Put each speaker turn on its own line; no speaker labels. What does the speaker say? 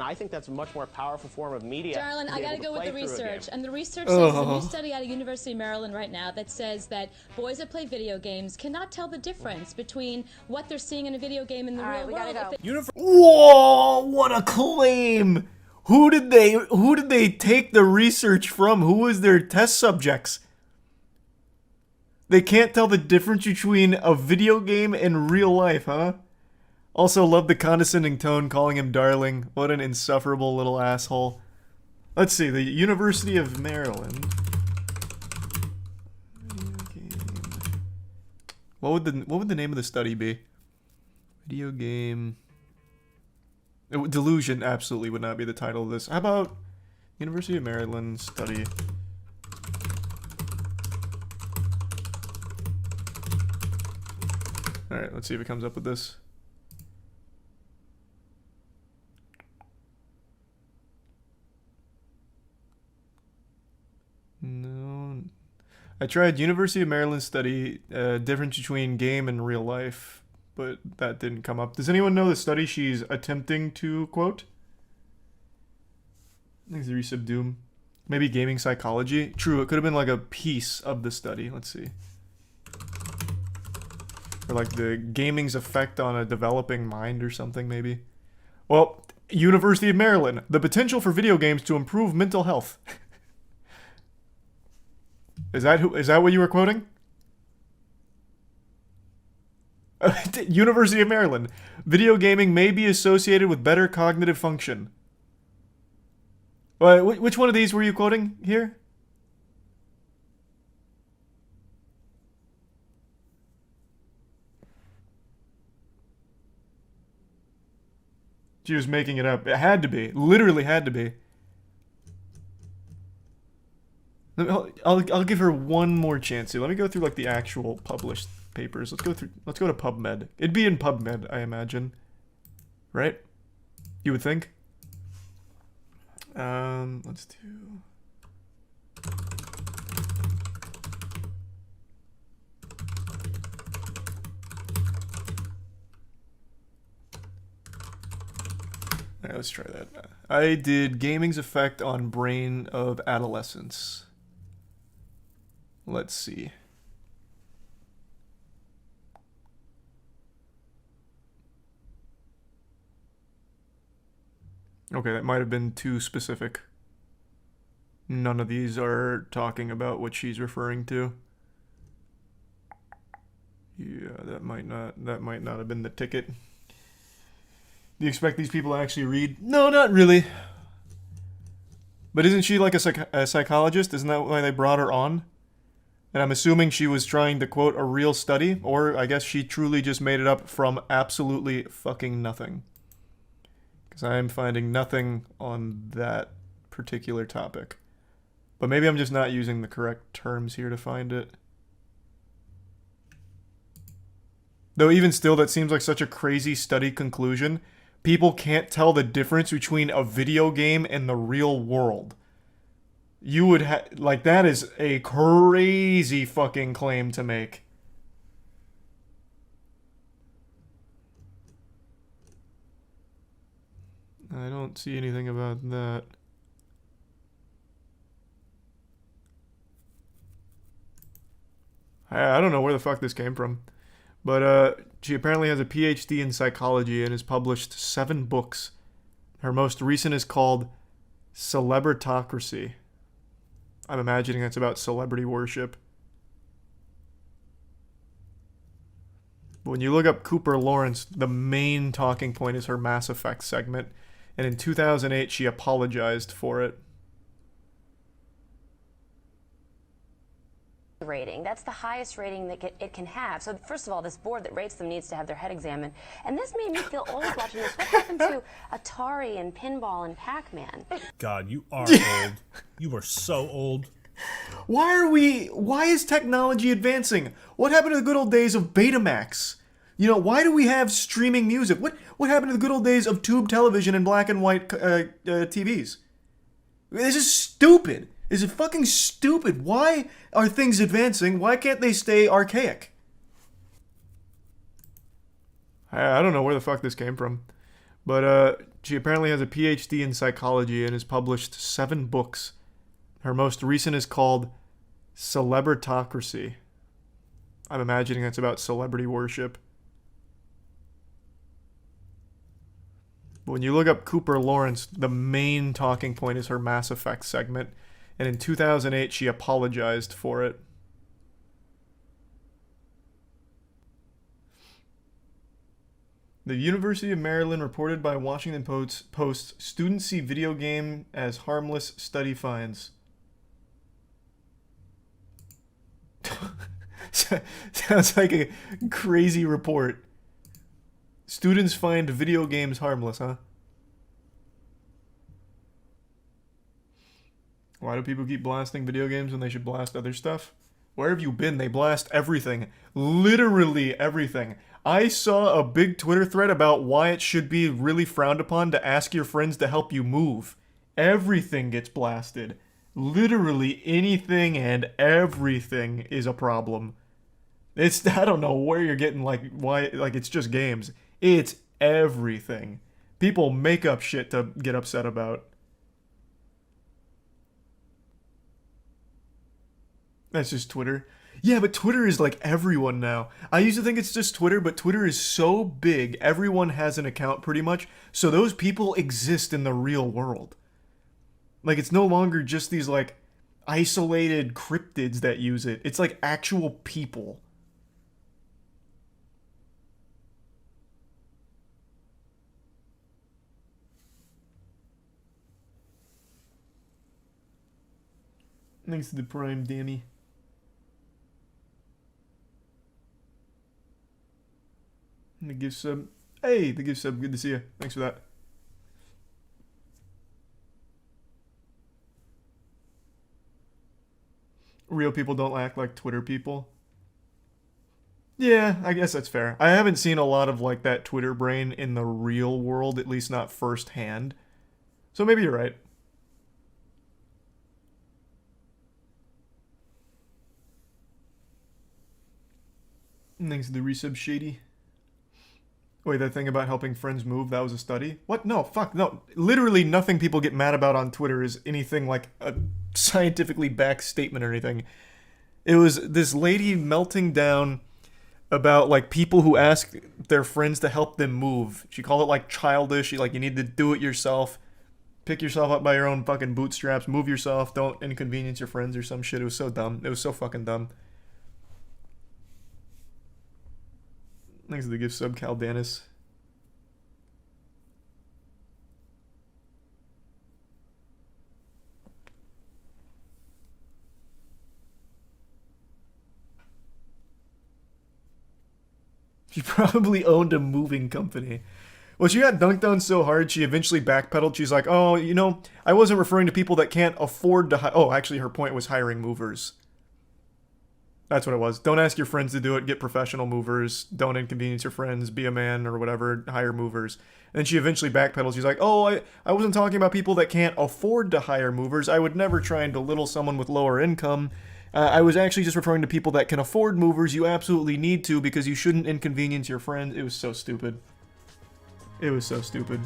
I think that's a much more powerful form of media.
Darlin, I gotta go with the research. And the research says,
Oh.
a new study out of University of Maryland right now that says that boys that play video games cannot tell the difference between what they're seeing in a video game and the real world.
Whoa, what a claim! Who did they take the research from? Who was their test subjects? They can't tell the difference between a video game and real life, huh? Also, love the condescending tone, calling him darling. What an insufferable little asshole. Let's see, the University of Maryland. What would the name of the study be? Video game. Delusion absolutely would not be the title of this. How about University of Maryland study? Alright, let's see if it comes up with this. No. I tried University of Maryland study, difference between game and real life, but that didn't come up. Does anyone know the study she's attempting to quote? I think it's the Recep Doom. Maybe gaming psychology? True, it could have been like a piece of the study. Let's see. Or like the gaming's effect on a developing mind or something, maybe. Well, University of Maryland. The potential for video games to improve mental health. Is that what you were quoting? University of Maryland. Video gaming may be associated with better cognitive function. Which one of these were you quoting here? She was making it up. It had to be. Literally had to be. I'll give her one more chance here. Let me go through like the actual published papers. Let's go to PubMed. It'd be in PubMed, I imagine. Right? You would think? Let's do... Alright, let's try that. I did gaming's effect on brain of adolescents. Let's see. Okay, that might have been too specific. None of these are talking about what she's referring to. Yeah, that might not have been the ticket. Do you expect these people to actually read? No, not really. But isn't she like a psychologist? Isn't that why they brought her on? And I'm assuming she was trying to quote a real study, or I guess she truly just made it up from absolutely fucking nothing. Because I am finding nothing on that particular topic. But maybe I'm just not using the correct terms here to find it. Though even still, that seems like such a crazy study conclusion. People can't tell the difference between a video game and the real world. You would like, that is a crazy fucking claim to make. I don't see anything about that. I don't know where the fuck this came from. But she apparently has a PhD in psychology and has published 7 books. Her most recent is called Celebritocracy. I'm imagining that's about celebrity worship. When you look up Cooper Lawrence, the main talking point is her Mass Effect segment. And in 2008, she apologized for it.
Rating. That's the highest rating that it can have. So first of all, this board that rates them needs to have their head examined. And this made me feel old watching this. What happened to Atari and Pinball and Pac-Man?
God, you are old. You are so old.
Why is technology advancing? What happened to the good old days of Betamax? You know, why do we have streaming music? What happened to the good old days of tube television and black and white TVs? This is stupid. Is it fucking stupid? Why are things advancing? Why can't they stay archaic? I don't know where the fuck this came from. But She apparently has a PhD in psychology and has published 7 books. Her most recent is called Celebritocracy. I'm imagining that's about celebrity worship. But when you look up Cooper Lawrence, the main talking point is her Mass Effect segment. And in 2008, she apologized for it. The University of Maryland reported by Washington Post, students see video game as harmless, study finds. Sounds like a crazy report. Students find video games harmless, huh? Why do people keep blasting video games when they should blast other stuff? Where have you been? They blast everything. Literally everything. I saw a big Twitter thread about why it should be really frowned upon to ask your friends to help you move. Everything gets blasted. Literally anything and everything is a problem. It's, I don't know where you're getting, like, why, like, it's just games. It's everything. People make up shit to get upset about. That's just Twitter. Yeah, but Twitter is like everyone now. I used to think it's just Twitter, but Twitter is so big, everyone has an account pretty much, so those people exist in the real world. Like, it's no longer just these, like, isolated cryptids that use it. It's like actual people. Thanks to the Prime, Danny. And the gift sub. Hey, the gift sub. Good to see you. Thanks for that. Real people don't act like Twitter people. Yeah, I guess that's fair. I haven't seen a lot of like that Twitter brain in the real world, at least not firsthand. So maybe you're right. Thanks to the resub, Shady. Wait, that thing about helping friends move, that was a study? What? No, fuck, no. Literally nothing people get mad about on Twitter is anything like a scientifically backed statement or anything. It was this lady melting down about, like, people who ask their friends to help them move. She called it, like, childish. She, like, you need to do it yourself. Pick yourself up by your own fucking bootstraps. Move yourself. Don't inconvenience your friends or some shit. It was so dumb. It was so fucking dumb. Thanks to the gift sub, Caldanis. She probably owned a moving company. Well, she got dunked on so hard, she eventually backpedaled. She's like, oh, you know, I wasn't referring to people that can't afford to Oh, actually, her point was hiring movers. That's what it was. Don't ask your friends to do it. Get professional movers. Don't inconvenience your friends. Be a man or whatever. Hire movers. And then she eventually backpedals. She's like, oh, I wasn't talking about people that can't afford to hire movers. I would never try and belittle someone with lower income. I was actually just referring to people that can afford movers. You absolutely need to because you shouldn't inconvenience your friends. It was so stupid. It was so stupid.